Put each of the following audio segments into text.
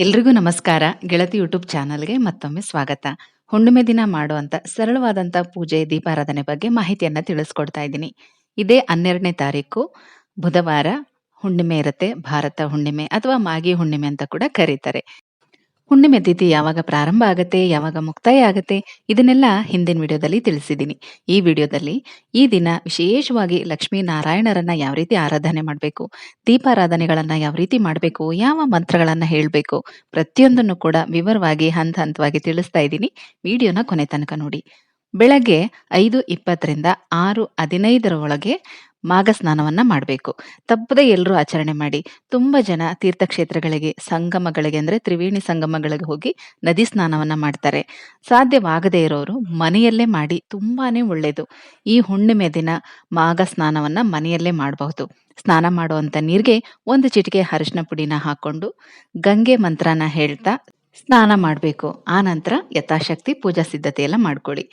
ಎಲ್ರಿಗೂ ನಮಸ್ಕಾರ. ಗೆಳತಿ ಯೂಟ್ಯೂಬ್ ಚಾನಲ್‌ಗೆ ಮತ್ತೊಮ್ಮೆ ಸ್ವಾಗತ. ಹುಣ್ಣಿಮೆ ದಿನ ಮಾಡುವಂತ ಸರಳವಾದಂತ ಪೂಜೆ, ದೀಪಾರಾಧನೆ ಬಗ್ಗೆ ಮಾಹಿತಿಯನ್ನ ತಿಳಿಸ್ಕೊಡ್ತಾ ಇದ್ದೀನಿ. ಇದೇ 12ನೇ ತಾರೀಕು ಬುಧವಾರ ಹುಣ್ಣಿಮೆ ಇರುತ್ತೆ. ಭಾರತ ಹುಣ್ಣಿಮೆ ಅಥವಾ ಮಾಗಿ ಹುಣ್ಣಿಮೆ ಅಂತ ಕೂಡ ಕರೀತಾರೆ. ಹುಣ್ಣಿಮೆ ತಿಥಿ ಯಾವಾಗ ಪ್ರಾರಂಭ ಆಗತ್ತೆ, ಯಾವಾಗ ಮುಕ್ತಾಯ ಆಗತ್ತೆ, ಇದನ್ನೆಲ್ಲ ಹಿಂದಿನ ವಿಡಿಯೋದಲ್ಲಿ ತಿಳಿಸಿದ್ದೀನಿ. ಈ ವಿಡಿಯೋದಲ್ಲಿ ಈ ದಿನ ವಿಶೇಷವಾಗಿ ಲಕ್ಷ್ಮೀ ನಾರಾಯಣರನ್ನ ಯಾವ ರೀತಿ ಆರಾಧನೆ ಮಾಡಬೇಕು, ದೀಪಾರಾಧನೆಗಳನ್ನ ಯಾವ ರೀತಿ ಮಾಡಬೇಕು, ಯಾವ ಮಂತ್ರಗಳನ್ನ ಹೇಳಬೇಕು, ಪ್ರತಿಯೊಂದನ್ನು ಕೂಡ ವಿವರವಾಗಿ ಹಂತ ಹಂತವಾಗಿ ತಿಳಿಸ್ತಾ ಇದ್ದೀನಿ. ವಿಡಿಯೋನ ಕೊನೆ ತನಕ ನೋಡಿ. ಬೆಳಗ್ಗೆ 5:20ರಿಂದ 6:15 ಒಳಗೆ ಮಾಘ ಸ್ನಾನವನ್ನ ಮಾಡಬೇಕು. ತಪ್ಪದೆ ಎಲ್ಲರೂ ಆಚರಣೆ ಮಾಡಿ. ತುಂಬಾ ಜನ ತೀರ್ಥಕ್ಷೇತ್ರಗಳಿಗೆ, ಸಂಗಮಗಳಿಗೆ ಅಂದ್ರೆ ತ್ರಿವೇಣಿ ಸಂಗಮಗಳಿಗೆ ಹೋಗಿ ನದಿ ಸ್ನಾನವನ್ನ ಮಾಡ್ತಾರೆ. ಸಾಧ್ಯವಾಗದೇ ಇರೋರು ಮನೆಯಲ್ಲೇ ಮಾಡಿ ತುಂಬಾನೇ ಒಳ್ಳೇದು. ಈ ಹುಣ್ಣಿಮೆ ದಿನ ಮಾಘ ಸ್ನಾನವನ್ನ ಮನೆಯಲ್ಲೇ ಮಾಡಬಹುದು. ಸ್ನಾನ ಮಾಡುವಂತ ನೀರಿಗೆ ಒಂದು ಚಿಟಿಕೆ ಅರಿಶಿನ ಪುಡಿನ ಹಾಕೊಂಡು ಗಂಗೆ ಮಂತ್ರನ ಹೇಳ್ತಾ ಸ್ನಾನ ಮಾಡಬೇಕು. ಆ ನಂತರ ಯಥಾಶಕ್ತಿ ಪೂಜಾ ಸಿದ್ಧತೆ ಎಲ್ಲ ಮಾಡ್ಕೊಳ್ಳಿ.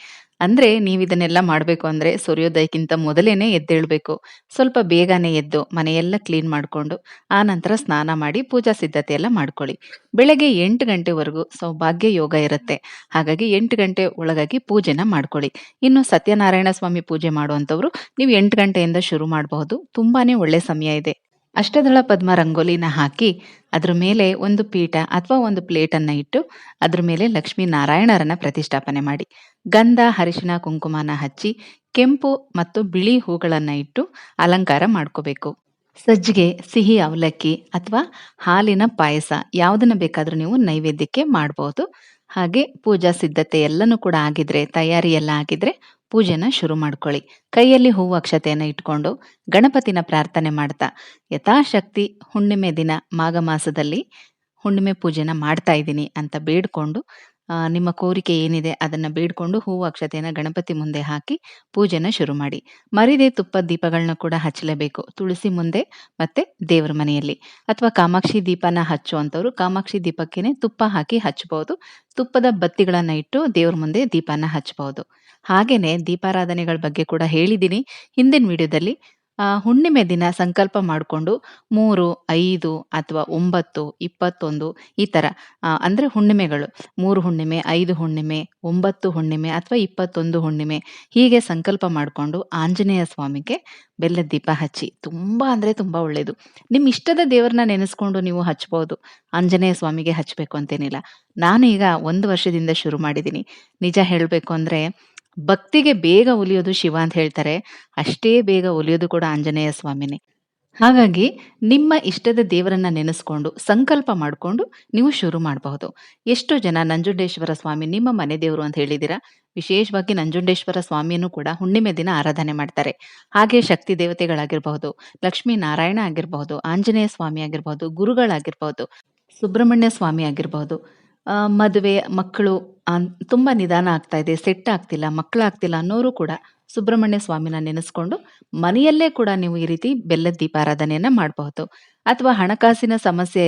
ಅಂದ್ರೆ ನೀವು ಇದನ್ನೆಲ್ಲ ಮಾಡಬೇಕು ಅಂದ್ರೆ ಸೂರ್ಯೋದಯಕ್ಕಿಂತ ಮೊದಲೇನೆ ಎದ್ದೇಳ್ಬೇಕು. ಸ್ವಲ್ಪ ಬೇಗನೆ ಎದ್ದು ಮನೆಯೆಲ್ಲ ಕ್ಲೀನ್ ಮಾಡ್ಕೊಂಡು ಆ ನಂತರ ಸ್ನಾನ ಮಾಡಿ ಪೂಜಾ ಸಿದ್ಧತೆ ಎಲ್ಲ ಮಾಡ್ಕೊಳ್ಳಿ. ಬೆಳಗ್ಗೆ 8 ಗಂಟೆವರೆಗೂ ಸೌಭಾಗ್ಯ ಯೋಗ ಇರುತ್ತೆ. ಹಾಗಾಗಿ 8 ಗಂಟೆ ಒಳಗಾಗಿ ಪೂಜೆನ ಮಾಡ್ಕೊಳ್ಳಿ. ಇನ್ನು ಸತ್ಯನಾರಾಯಣ ಸ್ವಾಮಿ ಪೂಜೆ ಮಾಡುವಂತವ್ರು ನೀವು 8 ಗಂಟೆಯಿಂದ ಶುರು ಮಾಡಬಹುದು. ತುಂಬಾನೇ ಒಳ್ಳೆ ಸಮಯ ಇದೆ. ಅಷ್ಟದಳ ಪದ್ಮ ರಂಗೋಲಿನ ಹಾಕಿ ಅದ್ರ ಮೇಲೆ ಒಂದು ಪೀಠ ಅಥವಾ ಒಂದು ಪ್ಲೇಟನ್ನ ಇಟ್ಟು ಅದ್ರ ಮೇಲೆ ಲಕ್ಷ್ಮೀ ನಾರಾಯಣರನ್ನ ಪ್ರತಿಷ್ಠಾಪನೆ ಮಾಡಿ ಗಂಧ ಅರಿಶಿನ ಕುಂಕುಮನ ಹಚ್ಚಿ ಕೆಂಪು ಮತ್ತು ಬಿಳಿ ಹೂಗಳನ್ನ ಇಟ್ಟು ಅಲಂಕಾರ ಮಾಡ್ಕೋಬೇಕು. ಸಜ್ಜಿಗೆ, ಸಿಹಿ ಅವಲಕ್ಕಿ ಅಥವಾ ಹಾಲಿನ ಪಾಯಸ ಯಾವುದನ್ನ ಬೇಕಾದ್ರೂ ನೀವು ನೈವೇದ್ಯಕ್ಕೆ ಮಾಡಬಹುದು. ಹಾಗೆ ಪೂಜಾ ಸಿದ್ಧತೆ ಎಲ್ಲನೂ ಕೂಡ ಆಗಿದ್ರೆ, ತಯಾರಿ ಎಲ್ಲ ಆಗಿದ್ರೆ ಪೂಜೆನ ಶುರು ಮಾಡ್ಕೊಳ್ಳಿ. ಕೈಯಲ್ಲಿ ಹೂವು ಅಕ್ಷತೆಯನ್ನ ಇಟ್ಕೊಂಡು ಗಣಪತಿನ ಪ್ರಾರ್ಥನೆ ಮಾಡ್ತಾ ಯಥಾಶಕ್ತಿ ಹುಣ್ಣಿಮೆ ದಿನ ಮಾಘ ಮಾಸದಲ್ಲಿ ಹುಣ್ಣಿಮೆ ಪೂಜೆನ ಮಾಡ್ತಾ ಇದ್ದೀನಿ ಅಂತ ಬೇಡ್ಕೊಂಡು ನಿಮ್ಮ ಕೋರಿಕೆ ಏನಿದೆ ಅದನ್ನ ಬೇಡ್ಕೊಂಡು ಹೂವು ಅಕ್ಷತೆಯನ್ನ ಗಣಪತಿ ಮುಂದೆ ಹಾಕಿ ಪೂಜೆನ ಶುರು ಮಾಡಿ. ಮರಿದೆ ತುಪ್ಪದ ದೀಪಗಳನ್ನ ಕೂಡ ಹಚ್ಚಲೇಬೇಕು. ತುಳಸಿ ಮುಂದೆ ಮತ್ತೆ ದೇವರ ಮನೆಯಲ್ಲಿ. ಅಥವಾ ಕಾಮಾಕ್ಷಿ ದೀಪನ ಹಚ್ಚುವಂಥವ್ರು ಕಾಮಾಕ್ಷಿ ದೀಪಕ್ಕೇನೆ ತುಪ್ಪ ಹಾಕಿ ಹಚ್ಚಬಹುದು. ತುಪ್ಪದ ಬತ್ತಿಗಳನ್ನ ಇಟ್ಟು ದೇವ್ರ ಮುಂದೆ ದೀಪನ ಹಚ್ಚಬಹುದು. ಹಾಗೇನೆ ದೀಪಾರಾಧನೆಗಳ ಬಗ್ಗೆ ಕೂಡ ಹೇಳಿದ್ದೀನಿ ಹಿಂದಿನ ವಿಡಿಯೋದಲ್ಲಿ. ಹುಣ್ಣಿಮೆ ದಿನ ಸಂಕಲ್ಪ ಮಾಡಿಕೊಂಡು 3, 5 ಅಥವಾ 9, 21 ಈ ತರ ಅಂದ್ರೆ ಹುಣ್ಣಿಮೆಗಳು 3 ಹುಣ್ಣಿಮೆ, 5 ಹುಣ್ಣಿಮೆ, 9 ಹುಣ್ಣಿಮೆ ಅಥವಾ 21 ಹುಣ್ಣಿಮೆ ಹೀಗೆ ಸಂಕಲ್ಪ ಮಾಡಿಕೊಂಡು ಆಂಜನೇಯ ಸ್ವಾಮಿಗೆ ಬೆಲ್ಲದ ದೀಪ ಹಚ್ಚಿ. ತುಂಬಾ ಅಂದ್ರೆ ತುಂಬಾ ಒಳ್ಳೇದು. ನಿಮ್ ಇಷ್ಟದ ದೇವರನ್ನ ನೆನೆಸ್ಕೊಂಡು ನೀವು ಹಚ್ಬಹುದು. ಆಂಜನೇಯ ಸ್ವಾಮಿಗೆ ಹಚ್ಬೇಕು ಅಂತೇನಿಲ್ಲ. ನಾನು ಈಗ 1 ವರ್ಷದಿಂದ ಶುರು ಮಾಡಿದ್ದೀನಿ. ನಿಜ ಹೇಳ್ಬೇಕು ಅಂದ್ರೆ ಭಕ್ತಿಗೆ ಬೇಗ ಒಲಿಯೋದು ಶಿವ ಅಂತ ಹೇಳ್ತಾರೆ. ಅಷ್ಟೇ ಬೇಗ ಒಲಿಯೋದು ಕೂಡ ಆಂಜನೇಯ ಸ್ವಾಮಿನೇ. ಹಾಗಾಗಿ ನಿಮ್ಮ ಇಷ್ಟದ ದೇವರನ್ನ ನೆನೆಸ್ಕೊಂಡು ಸಂಕಲ್ಪ ಮಾಡಿಕೊಂಡು ನೀವು ಶುರು ಮಾಡಬಹುದು. ಎಷ್ಟೋ ಜನ ನಂಜುಂಡೇಶ್ವರ ಸ್ವಾಮಿ ನಿಮ್ಮ ಮನೆ ದೇವರು ಅಂತ ಹೇಳಿದ್ದೀರಾ. ವಿಶೇಷವಾಗಿ ನಂಜುಂಡೇಶ್ವರ ಸ್ವಾಮಿಯನ್ನು ಕೂಡ ಹುಣ್ಣಿಮೆ ದಿನ ಆರಾಧನೆ ಮಾಡ್ತಾರೆ. ಹಾಗೆ ಶಕ್ತಿ ದೇವತೆಗಳಾಗಿರಬಹುದು, ಲಕ್ಷ್ಮೀ ನಾರಾಯಣ ಆಗಿರಬಹುದು, ಆಂಜನೇಯ ಸ್ವಾಮಿ ಆಗಿರಬಹುದು, ಗುರುಗಳಾಗಿರಬಹುದು, ಸುಬ್ರಹ್ಮಣ್ಯ ಸ್ವಾಮಿ ಆಗಿರಬಹುದು. ಮದುವೆ, ಮಕ್ಕಳು ತುಂಬಾ ನಿಧಾನ ಆಗ್ತಾ ಇದೆ, ಸೆಟ್ ಆಗ್ತಿಲ್ಲ, ಮಕ್ಕಳಾಗ್ತಿಲ್ಲ ಅನ್ನೋರು ಕೂಡ ಸುಬ್ರಹ್ಮಣ್ಯ ಸ್ವಾಮಿನ ನೆನೆಸ್ಕೊಂಡು ಮನೆಯಲ್ಲೇ ಕೂಡ ನೀವು ಈ ರೀತಿ ಬೆಲ್ಲದ ದೀಪಾರಾಧನೆಯನ್ನ ಮಾಡಬಹುದು. ಅಥವಾ ಹಣಕಾಸಿನ ಸಮಸ್ಯೆ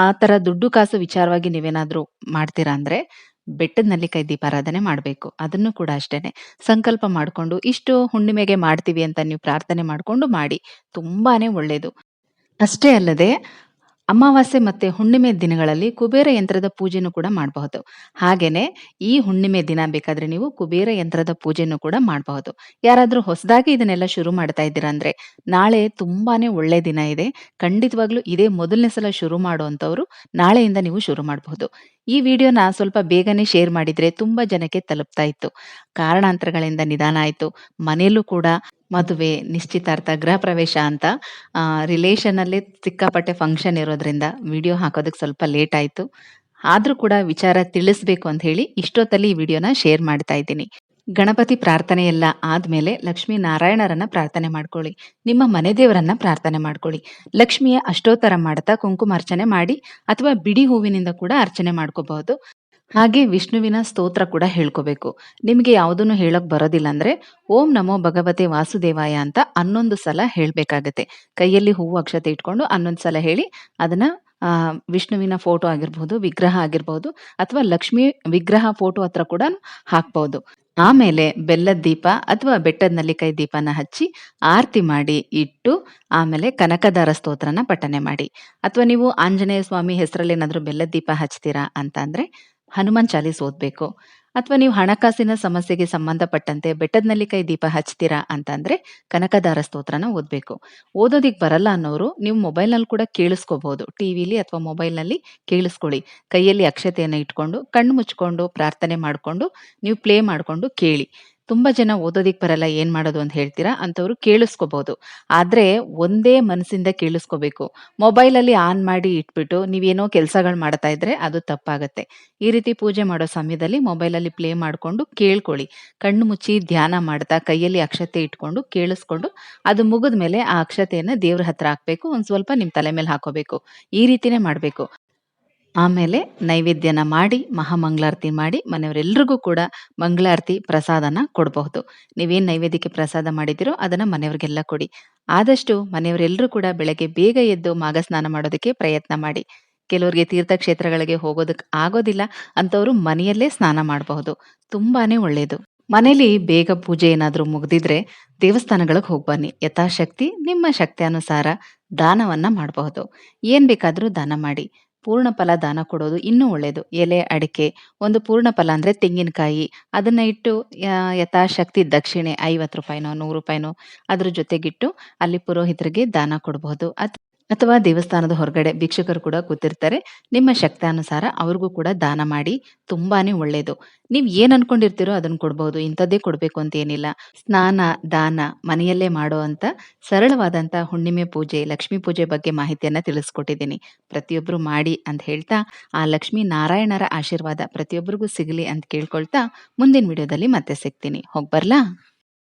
ಆ ತರ ದುಡ್ಡು ಕಾಸು ವಿಚಾರವಾಗಿ ನೀವೇನಾದ್ರೂ ಮಾಡ್ತೀರಾ ಅಂದ್ರೆ ಬೆಟ್ಟದ ನೆಲ್ಲಿಕಾಯಿ ದೀಪಾರಾಧನೆ ಮಾಡಬೇಕು. ಅದನ್ನು ಕೂಡ ಅಷ್ಟೇನೆ ಸಂಕಲ್ಪ ಮಾಡಿಕೊಂಡು ಇಷ್ಟು ಹುಣ್ಣಿಮೆಗೆ ಮಾಡ್ತೀವಿ ಅಂತ ನೀವು ಪ್ರಾರ್ಥನೆ ಮಾಡಿಕೊಂಡು ಮಾಡಿ. ತುಂಬಾನೇ ಒಳ್ಳೇದು. ಅಷ್ಟೇ ಅಲ್ಲದೆ ಅಮಾವಾಸ್ಯೆ ಮತ್ತೆ ಹುಣ್ಣಿಮೆ ದಿನಗಳಲ್ಲಿ ಕುಬೇರ ಯಂತ್ರದ ಪೂಜೆನೂ ಕೂಡ ಮಾಡಬಹುದು. ಹಾಗೇನೆ ಈ ಹುಣ್ಣಿಮೆ ದಿನ ಬೇಕಾದ್ರೆ ನೀವು ಕುಬೇರ ಯಂತ್ರದ ಪೂಜೆನೂ ಕೂಡ ಮಾಡಬಹುದು. ಯಾರಾದ್ರೂ ಹೊಸದಾಗಿ ಇದನ್ನೆಲ್ಲ ಶುರು ಮಾಡ್ತಾ ಇದ್ದೀರಾ ಅಂದ್ರೆ ನಾಳೆ ತುಂಬಾನೇ ಒಳ್ಳೆ ದಿನ ಇದೆ. ಖಂಡಿತವಾಗ್ಲೂ ಇದೇ ಮೊದಲನೇ ಸಲ ಶುರು ಮಾಡುವಂತವ್ರು ನಾಳೆಯಿಂದ ನೀವು ಶುರು ಮಾಡಬಹುದು. ಈ ವಿಡಿಯೋನ ಸ್ವಲ್ಪ ಬೇಗನೆ ಶೇರ್ ಮಾಡಿದ್ರೆ ತುಂಬಾ ಜನಕ್ಕೆ ತಲುಪ್ತಾ ಇತ್ತು. ಕಾರಣಾಂತರಗಳಿಂದ ನಿಧಾನ ಆಯ್ತು. ಮನೆಯಲ್ಲೂ ಕೂಡ ಮದುವೆ, ನಿಶ್ಚಿತಾರ್ಥ, ಗೃಹ ಪ್ರವೇಶ ಅಂತ ರಿಲೇಷನ್ ಅಲ್ಲಿ ಸಿಕ್ಕಾಪಟ್ಟೆ ಫಂಕ್ಷನ್ ಇರೋದ್ರಿಂದ ವಿಡಿಯೋ ಹಾಕೋದಕ್ಕೆ ಸ್ವಲ್ಪ ಲೇಟ್ ಆಯ್ತು. ಆದ್ರೂ ಕೂಡ ವಿಚಾರ ತಿಳಿಸ್ಬೇಕು ಅಂತ ಹೇಳಿ ಇಷ್ಟೊತ್ತಲ್ಲಿ ಈ ವಿಡಿಯೋನ ಶೇರ್ ಮಾಡ್ತಾ ಇದ್ದೀನಿ. ಗಣಪತಿ ಪ್ರಾರ್ಥನೆ ಎಲ್ಲ ಆದ್ಮೇಲೆ ಲಕ್ಷ್ಮೀ ನಾರಾಯಣರನ್ನ ಪ್ರಾರ್ಥನೆ ಮಾಡ್ಕೊಳ್ಳಿ. ನಿಮ್ಮ ಮನೆ ದೇವರನ್ನ ಪ್ರಾರ್ಥನೆ ಮಾಡ್ಕೊಳ್ಳಿ. ಲಕ್ಷ್ಮಿಯ ಅಷ್ಟೋತ್ತರ ಮಾಡ್ತಾ ಕುಂಕುಮಾರ್ಚನೆ ಮಾಡಿ ಅಥವಾ ಬಿಡಿ ಹೂವಿನಿಂದ ಕೂಡ ಅರ್ಚನೆ ಮಾಡ್ಕೋಬಹುದು. ಹಾಗೆ ವಿಷ್ಣುವಿನ ಸ್ತೋತ್ರ ಕೂಡ ಹೇಳ್ಕೋಬೇಕು. ನಿಮಗೆ ಯಾವುದನ್ನು ಹೇಳಕ್ ಬರೋದಿಲ್ಲ ಅಂದ್ರೆ ಓಂ ನಮೋ ಭಗವತೆ ವಾಸುದೇವಾಯ ಅಂತ 11 ಸಲ ಹೇಳ್ಬೇಕಾಗತ್ತೆ. ಕೈಯಲ್ಲಿ ಹೂವು ಅಕ್ಷತೆ ಇಟ್ಕೊಂಡು 11 ಸಲ ಹೇಳಿ ಅದನ್ನ ವಿಷ್ಣುವಿನ ಫೋಟೋ ಆಗಿರ್ಬಹುದು, ವಿಗ್ರಹ ಆಗಿರ್ಬಹುದು ಅಥವಾ ಲಕ್ಷ್ಮಿ ವಿಗ್ರಹ ಫೋಟೋ ಹತ್ರ ಕೂಡ ಹಾಕ್ಬಹುದು. ಆಮೇಲೆ ಬೆಲ್ಲದ ದೀಪ ಅಥವಾ ಬೆಟ್ಟದ ನೆಲ್ಲಿಕಾಯಿ ದೀಪನ ಹಚ್ಚಿ ಆರತಿ ಮಾಡಿ ಇಟ್ಟು, ಆಮೇಲೆ ಕನಕದಾರ ಸ್ತೋತ್ರನ ಪಠನೆ ಮಾಡಿ. ಅಥವಾ ನೀವು ಆಂಜನೇಯ ಸ್ವಾಮಿ ಹೆಸರಲ್ಲಿ ಏನಾದರೂ ಬೆಲ್ಲದ ದೀಪ ಹಚ್ತೀರಾ ಅಂತ ಅಂದ್ರೆ ಹನುಮಾನ್ ಚಾಲೀಸ್ ಓದ್ಬೇಕು. ಅಥವಾ ನೀವು ಹಣಕಾಸಿನ ಸಮಸ್ಯೆಗೆ ಸಂಬಂಧಪಟ್ಟಂತೆ ಬೆಟ್ಟದ ನೆಲ್ಲಿಕಾಯಿ ದೀಪ ಹಚ್ತೀರಾ ಅಂತಂದ್ರೆ ಕನಕದಾರ ಸ್ತೋತ್ರನ ಓದ್ಬೇಕು. ಓದೋದಿಕ್ ಬರಲ್ಲ ಅನ್ನೋರು ನೀವು ಮೊಬೈಲ್ನಲ್ಲಿ ಕೂಡ ಕೇಳಿಸ್ಕೋಬಹುದು. ಟಿವಿಲಿ ಅಥವಾ ಮೊಬೈಲ್ನಲ್ಲಿ ಕೇಳಿಸ್ಕೊಳ್ಳಿ. ಕೈಯಲ್ಲಿ ಅಕ್ಷತೆಯನ್ನ ಇಟ್ಕೊಂಡು ಕಣ್ಣು ಮುಚ್ಕೊಂಡು ಪ್ರಾರ್ಥನೆ ಮಾಡ್ಕೊಂಡು ನೀವು ಪ್ಲೇ ಮಾಡ್ಕೊಂಡು ಕೇಳಿ. ತುಂಬಾ ಜನ ಓದೋದಿಕ್ ಬರಲ್ಲ ಏನ್ ಮಾಡೋದು ಅಂತ ಹೇಳ್ತೀರಾ, ಅಂತವ್ರು ಕೇಳಿಸ್ಕೋಬಹುದು. ಆದ್ರೆ ಒಂದೇ ಮನಸ್ಸಿಂದ ಕೇಳಿಸ್ಕೋಬೇಕು. ಮೊಬೈಲಲ್ಲಿ ಆನ್ ಮಾಡಿ ಇಟ್ಬಿಟ್ಟು ನೀವೇನೋ ಕೆಲಸಗಳು ಮಾಡ್ತಾ ಇದ್ರೆ ಅದು ತಪ್ಪಾಗತ್ತೆ. ಈ ರೀತಿ ಪೂಜೆ ಮಾಡೋ ಸಮಯದಲ್ಲಿ ಮೊಬೈಲಲ್ಲಿ ಪ್ಲೇ ಮಾಡ್ಕೊಂಡು ಕೇಳ್ಕೊಳ್ಳಿ. ಕಣ್ಣು ಮುಚ್ಚಿ ಧ್ಯಾನ ಮಾಡ್ತಾ ಕೈಯಲ್ಲಿ ಅಕ್ಷತೆ ಇಟ್ಕೊಂಡು ಕೇಳಿಸ್ಕೊಂಡು ಅದು ಮುಗಿದ್ಮೇಲೆ ಆ ಅಕ್ಷತೆಯನ್ನ ದೇವ್ರ ಹತ್ರ ಹಾಕ್ಬೇಕು. ಒಂದ್ ಸ್ವಲ್ಪ ನಿಮ್ ತಲೆ ಮೇಲೆ ಹಾಕೋಬೇಕು. ಈ ರೀತಿನೇ ಮಾಡ್ಬೇಕು. ಆಮೇಲೆ ನೈವೇದ್ಯನ ಮಾಡಿ ಮಹಾಮಂಗಳಾರತಿ ಮಾಡಿ ಮನೆಯವರೆಲ್ರಿಗೂ ಕೂಡ ಮಂಗಳಾರತಿ ಪ್ರಸಾದನ ಕೊಡಬಹುದು. ನೀವೇನ್ ನೈವೇದ್ಯಕ್ಕೆ ಪ್ರಸಾದ ಮಾಡಿದಿರೋ ಅದನ್ನ ಮನೆಯವರಿಗೆಲ್ಲ ಕೊಡಿ. ಆದಷ್ಟು ಮನೆಯವರೆಲ್ಲರೂ ಕೂಡ ಬೆಳಗ್ಗೆ ಬೇಗ ಎದ್ದು ಮಾಘಸ್ನಾನ ಮಾಡೋದಕ್ಕೆ ಪ್ರಯತ್ನ ಮಾಡಿ. ಕೆಲವರಿಗೆ ತೀರ್ಥಕ್ಷೇತ್ರಗಳಿಗೆ ಹೋಗೋದಕ್ಕೆ ಆಗೋದಿಲ್ಲ ಅಂತವರು ಮನೆಯಲ್ಲೇ ಸ್ನಾನ ಮಾಡಬಹುದು. ತುಂಬಾನೇ ಒಳ್ಳೆಯದು. ಮನೇಲಿ ಬೇಗ ಪೂಜೆ ಏನಾದ್ರೂ ಮುಗ್ದಿದ್ರೆ ದೇವಸ್ಥಾನಗಳಿಗೆ ಹೋಗ್ಬನ್ನಿ. ಯಥಾಶಕ್ತಿ ನಿಮ್ಮ ಶಕ್ತ್ಯಾನುಸಾರ ದಾನವನ್ನ ಮಾಡಬಹುದು. ಏನ್ ಬೇಕಾದ್ರೂ ದಾನ ಮಾಡಿ. ಪೂರ್ಣ ಫಲ ದಾನ ಕೊಡೋದು ಇನ್ನೂ ಒಳ್ಳೆಯದು. ಎಲೆ ಅಡಿಕೆ, ಒಂದು ಪೂರ್ಣ ಫಲ ಅಂದ್ರೆ ತೆಂಗಿನಕಾಯಿ, ಅದನ್ನ ಇಟ್ಟು ಯಥಾಶಕ್ತಿ ದಕ್ಷಿಣೆ ₹50ನೋ ₹100ನೋ ಅದ್ರ ಜೊತೆಗಿಟ್ಟು ಅಲ್ಲಿ ಪುರೋಹಿತರಿಗೆ ದಾನ ಕೊಡಬಹುದು. ಅಥವಾ ದೇವಸ್ಥಾನದ ಹೊರಗಡೆ ಭಿಕ್ಷುಕರು ಕೂಡ ಕೂತಿರ್ತಾರೆ. ನಿಮ್ಮ ಶಕ್ತ್ಯಾನುಸಾರ ಅವ್ರಿಗೂ ಕೂಡ ದಾನ ಮಾಡಿ. ತುಂಬಾನೇ ಒಳ್ಳೆಯದು. ನೀವ್ ಏನ್ ಅನ್ಕೊಂಡಿರ್ತೀರೋ ಅದನ್ನ ಕೊಡ್ಬಹುದು. ಇಂಥದ್ದೇ ಕೊಡ್ಬೇಕು ಅಂತ ಏನಿಲ್ಲ. ಸ್ನಾನ, ದಾನ ಮನೆಯಲ್ಲೇ ಮಾಡುವಂತ ಸರಳವಾದಂತ ಹುಣ್ಣಿಮೆ ಪೂಜೆ, ಲಕ್ಷ್ಮೀ ಪೂಜೆ ಬಗ್ಗೆ ಮಾಹಿತಿಯನ್ನ ತಿಳಿಸ್ಕೊಟ್ಟಿದ್ದೀನಿ. ಪ್ರತಿಯೊಬ್ರು ಮಾಡಿ ಅಂತ ಹೇಳ್ತಾ, ಆ ಲಕ್ಷ್ಮೀ ನಾರಾಯಣರ ಆಶೀರ್ವಾದ ಪ್ರತಿಯೊಬ್ಬರಿಗೂ ಸಿಗಲಿ ಅಂತ ಕೇಳ್ಕೊಳ್ತಾ ಮುಂದಿನ ವಿಡಿಯೋದಲ್ಲಿ ಮತ್ತೆ ಸಿಗ್ತೀನಿ. ಹೋಗ್ಬರ್ಲಾ?